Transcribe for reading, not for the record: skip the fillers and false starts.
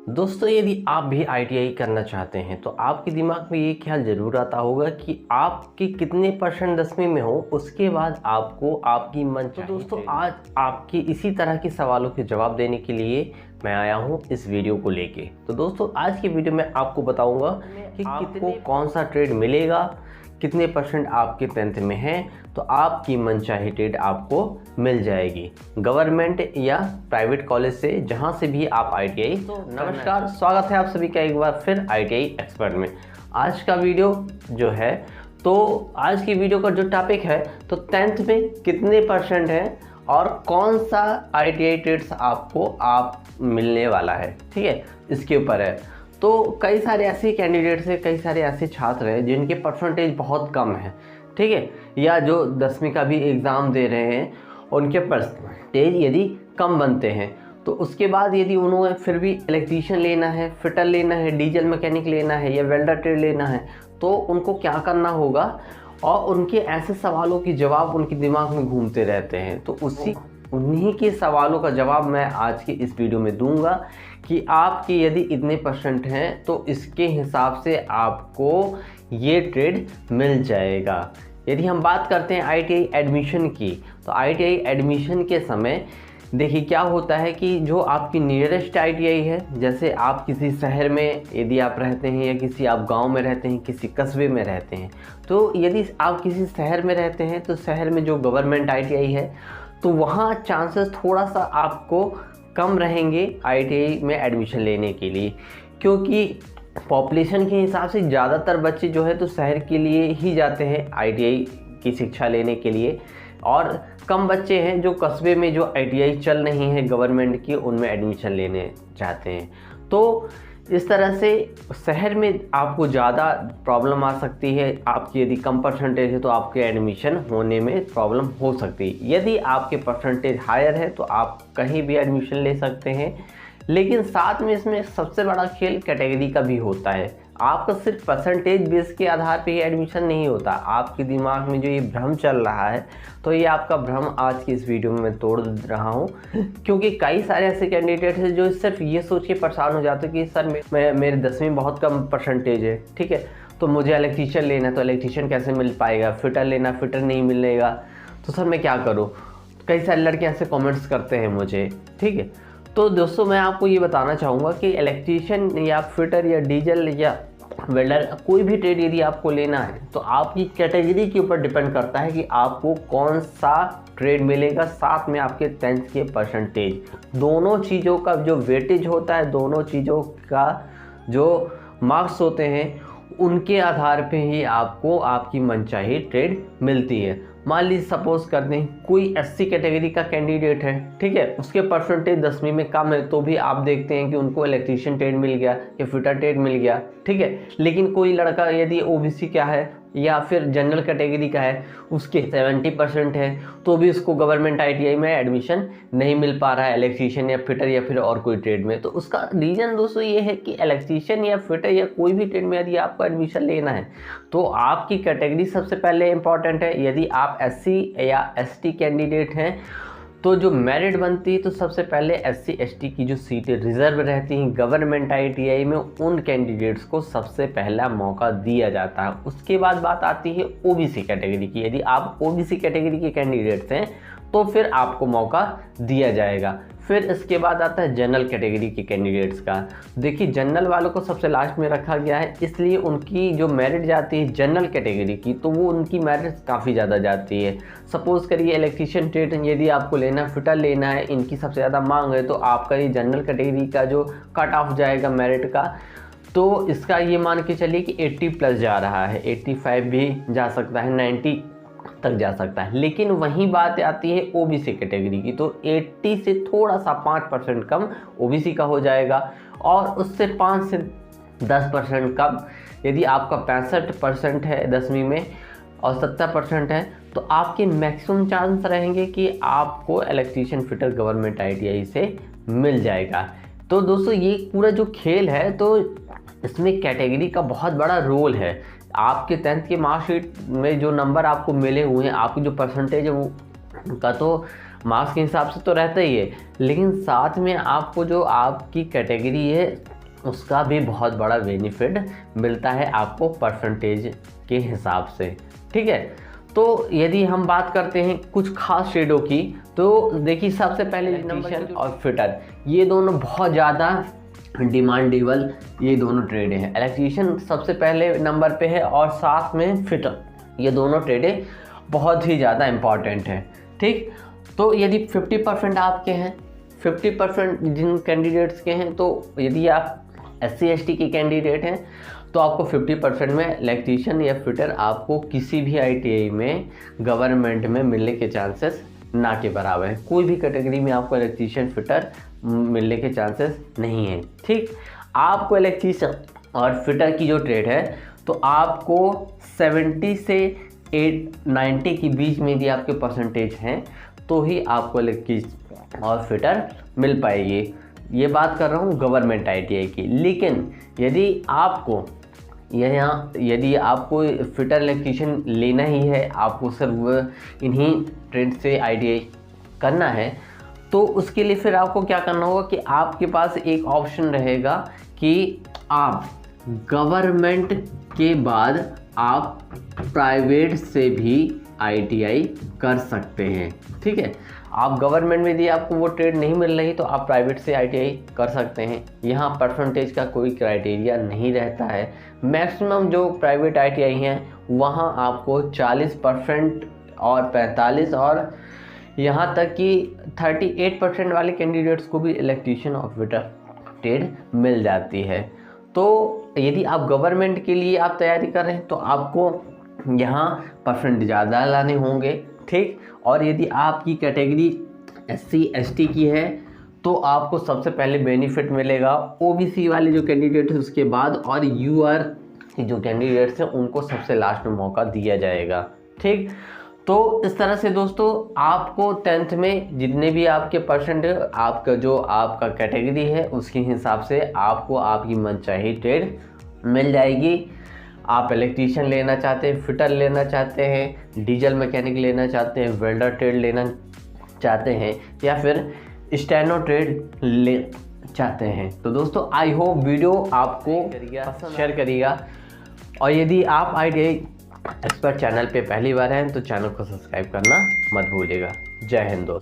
दोस्तों, यदि आप भी आईटीआई करना चाहते हैं तो आपके दिमाग में ये ख्याल ज़रूर आता होगा कि आपके कितने परसेंट 10वीं में हो, उसके बाद आपको आपकी मनचाही। तो दोस्तों, आज आपके इसी तरह के सवालों के जवाब देने के लिए मैं आया हूँ इस वीडियो को लेके। तो दोस्तों, आज की वीडियो में आपको बताऊंगा कि आपको कौन सा ट्रेड मिलेगा, कितने परसेंट आपके 10th में हैं, तो आपकी मनचाही ट्रेड आपको मिल जाएगी गवर्नमेंट या प्राइवेट कॉलेज से, जहां से भी आप आईटीआई। तो नमस्कार, स्वागत है आप सभी का एक बार फिर आईटीआई एक्सपर्ट में। आज का वीडियो जो है, तो आज की वीडियो का जो टॉपिक है, तो 10th में कितने परसेंट हैं और कौन सा आईटीआई ट्रेड्स आपको मिलने वाला है, ठीक है, इसके ऊपर है। तो कई सारे ऐसे कैंडिडेट्स हैं, कई सारे ऐसे छात्र हैं जिनके परसेंटेज बहुत कम है, ठीक है, या जो 10वीं का भी एग्ज़ाम दे रहे हैं, उनके परसेंटेज यदि कम बनते हैं, तो उसके बाद यदि उन्होंने फिर भी इलेक्ट्रीशियन लेना है, फिटर लेना है, डीजल मैकेनिक लेना है या वेल्डर ट्रेड लेना है, तो उनको क्या करना होगा। और उनके ऐसे सवालों के जवाब उनके दिमाग में घूमते रहते हैं, तो उन्हीं के सवालों का जवाब मैं आज की इस वीडियो में दूंगा कि आपके यदि इतने परसेंट हैं तो इसके हिसाब से आपको ये ट्रेड मिल जाएगा। यदि हम बात करते हैं आईटीआई एडमिशन की, तो आईटीआई एडमिशन के समय देखिए क्या होता है कि जो आपकी नियरेस्ट आईटीआई है, जैसे आप किसी शहर में यदि आप रहते हैं या किसी आप गांव में रहते हैं, किसी कस्बे में रहते हैं, तो यदि आप किसी शहर में रहते हैं तो शहर में जो गवर्नमेंट आईटीआई है, तो वहाँ चांसेस थोड़ा सा आपको कम रहेंगे आईटीआई में एडमिशन लेने के लिए, क्योंकि पॉपुलेशन के हिसाब से ज़्यादातर बच्चे जो है तो शहर के लिए ही जाते हैं आईटीआई की शिक्षा लेने के लिए, और कम बच्चे हैं जो कस्बे में जो आईटीआई चल रही है गवर्नमेंट की, उनमें एडमिशन लेने चाहते हैं। तो इस तरह से शहर में आपको ज़्यादा प्रॉब्लम आ सकती है। आपकी यदि कम परसेंटेज है तो आपके एडमिशन होने में प्रॉब्लम हो सकती है। यदि आपके परसेंटेज हायर है तो आप कहीं भी एडमिशन ले सकते हैं, लेकिन साथ में इसमें सबसे बड़ा खेल कैटेगरी का भी होता है। आपका सिर्फ परसेंटेज बेस के आधार पे ही एडमिशन नहीं होता। आपके दिमाग में जो ये भ्रम चल रहा है, तो ये आपका भ्रम आज की इस वीडियो में मैं तोड़ रहा हूँ, क्योंकि कई सारे ऐसे कैंडिडेट हैं जो सिर्फ ये सोच के परेशान हो जाते हैं कि सर मेरे 10वीं बहुत कम परसेंटेज है, ठीक है, तो मुझे इलेक्ट्रीशियन लेना है, तो इलेक्ट्रीशियन कैसे मिल पाएगा, फिटर लेना, फिटर नहीं मिलेगा, तो सर मैं क्या करूँ। कई सारे लड़के ऐसे कॉमेंट्स करते हैं मुझे, ठीक है। तो दोस्तों, मैं आपको ये बताना चाहूँगा कि इलेक्ट्रीशियन या फिटर या डीजल या वेल्डर कोई भी ट्रेड यदि आपको लेना है, तो आपकी कैटेगरी के ऊपर डिपेंड करता है कि आपको कौन सा ट्रेड मिलेगा, साथ में आपके 10th के परसेंटेज। दोनों चीज़ों का जो वेटेज होता है, दोनों चीज़ों का जो मार्क्स होते हैं, उनके आधार पे ही आपको आपकी मनचाही ट्रेड मिलती है। मान लीजिए सपोज कर दें कोई एससी कैटेगरी का कैंडिडेट है, ठीक है, उसके परसेंटेज 10वीं में कम है, तो भी आप देखते हैं कि उनको इलेक्ट्रीशियन ट्रेड मिल गया या फिटर ट्रेड मिल गया, ठीक है। लेकिन कोई लड़का यदि ओबीसी का है या फिर जनरल कैटेगरी का है, उसके 70% है, तो भी उसको गवर्नमेंट आईटीआई में एडमिशन नहीं मिल पा रहा है इलेक्ट्रीशियन या फिटर या फिर और कोई ट्रेड में। तो उसका रीज़न दोस्तों ये है कि इलेक्ट्रीशियन या फिटर या कोई भी ट्रेड में यदि आपको एडमिशन लेना है, तो आपकी कैटेगरी सबसे पहले इंपॉर्टेंट है। यदि आप एससी या एसटी कैंडिडेट हैं, तो जो मेरिट बनती है, तो सबसे पहले एससी एसटी की जो सीटें रिजर्व रहती हैं गवर्नमेंट आईटीआई में, उन कैंडिडेट्स को सबसे पहला मौका दिया जाता है। उसके बाद बात आती है ओबीसी कैटेगरी की। यदि आप ओबीसी कैटेगरी के कैंडिडेट्स हैं तो फिर आपको मौका दिया जाएगा। फिर इसके बाद आता है जनरल कैटेगरी के कैंडिडेट्स का। देखिए, जनरल वालों को सबसे लास्ट में रखा गया है, इसलिए उनकी जो मेरिट जाती है जनरल कैटेगरी की, तो वो उनकी मेरिट काफ़ी ज़्यादा जाती है। सपोज़ करिए इलेक्ट्रीशियन ट्रेड यदि आपको लेना, फिटर लेना है, इनकी सबसे ज़्यादा मांग है, तो आपका ये जनरल कैटेगरी का जो कट ऑफ जाएगा मेरिट का, तो इसका ये मान के चलिए कि 80+ जा रहा है, 85 भी जा सकता है, 90 तक जा सकता है। लेकिन वहीं बात आती है ओबीसी कैटेगरी की, तो 80 से थोड़ा सा 5% कम ओबीसी का हो जाएगा, और उससे 5 से 10% कम यदि आपका 65% है 10वीं में और 70% है, तो आपके मैक्सिमम चांस रहेंगे कि आपको इलेक्ट्रीशियन फिटर गवर्नमेंट आईटीआई से मिल जाएगा। तो दोस्तों, ये पूरा जो खेल है, तो इसमें कैटेगरी का बहुत बड़ा रोल है। आपके 10th के मार्कशीट में जो नंबर आपको मिले हुए हैं, आपकी जो परसेंटेज है, वो का तो मार्क्स के हिसाब से तो रहता ही है, लेकिन साथ में आपको जो आपकी कैटेगरी है उसका भी बहुत बड़ा बेनिफिट मिलता है आपको परसेंटेज के हिसाब से, ठीक है। तो यदि हम बात करते हैं कुछ खास ट्रेडों की, तो देखिए सबसे पहले इलेक्ट्रीशियन और फिटर, ये दोनों बहुत ज़्यादा डिमांडेबल ये दोनों ट्रेड हैं। इलेक्ट्रीशियन सबसे पहले नंबर पे है और साथ में फिटर, ये दोनों ट्रेडें बहुत ही ज़्यादा इम्पॉर्टेंट हैं, ठीक। तो यदि 50% आपके हैं, 50% जिन कैंडिडेट्स के हैं, तो यदि आप SC ST के कैंडिडेट हैं तो आपको 50% में इलेक्ट्रीशियन या फिटर आपको किसी भी ITI में गवर्नमेंट में मिलने के चांसेस ना के बराबर है। कोई भी कैटेगरी में आपको इलेक्ट्रीशियन फिटर मिलने के चांसेस नहीं है, ठीक। आपको इलेक्ट्रीशियन और फिटर की जो ट्रेड है तो आपको 70 से 90 के बीच में यदि आपके परसेंटेज हैं तो ही आपको इलेक्ट्रीशियन और फिटर मिल पाएगी। ये बात कर रहा हूँ गवर्नमेंट ITI की। लेकिन यदि आपको फिटर इलेक्ट्रीशियन लेना ही है, आपको सिर्फ इन्हीं ट्रेड से ITI करना है, तो उसके लिए फिर आपको क्या करना होगा कि आपके पास एक ऑप्शन रहेगा कि आप गवर्नमेंट के बाद आप प्राइवेट से भी ITI कर सकते हैं, ठीक है। आप गवर्नमेंट में यदि आपको वो ट्रेड नहीं मिल रही तो आप प्राइवेट से ITI कर सकते हैं। यहाँ परसेंटेज का कोई क्राइटेरिया नहीं रहता है। मैक्सिमम जो प्राइवेट ITI हैं वहाँ आपको 40% और 45 और यहाँ तक कि 38% वाले कैंडिडेट्स को भी इलेक्ट्रीशियन और फिटर ट्रेड मिल जाती है। तो यदि आप गवर्नमेंट के लिए आप तैयारी कर रहे हैं तो आपको यहाँ परसेंट ज़्यादा लाने होंगे, ठीक। और यदि आपकी कैटेगरी SC ST की है तो आपको सबसे पहले बेनिफिट मिलेगा। OBC वाले जो कैंडिडेट है उसके बाद, और UR के जो कैंडिडेट्स हैं उनको सबसे लास्ट में मौका दिया जाएगा, ठीक। तो इस तरह से दोस्तों आपको 10th में जितने भी आपके परसेंट आपका कैटेगरी है उसके हिसाब से आपको आपकी मनचाही ट्रेड मिल जाएगी। आप इलेक्ट्रीशियन लेना चाहते हैं, फिटर लेना चाहते हैं, डीजल मैकेनिक लेना चाहते हैं, वेल्डर ट्रेड लेना चाहते हैं, या फिर स्टेनो ट्रेड ले चाहते हैं, तो दोस्तों आई होप वीडियो आपको शेयर करिएगा। और यदि आप ITI एक्सपर्ट चैनल पे पहली बार हैं तो चैनल को सब्सक्राइब करना मत भूलिएगा। जय हिंद दोस्तों।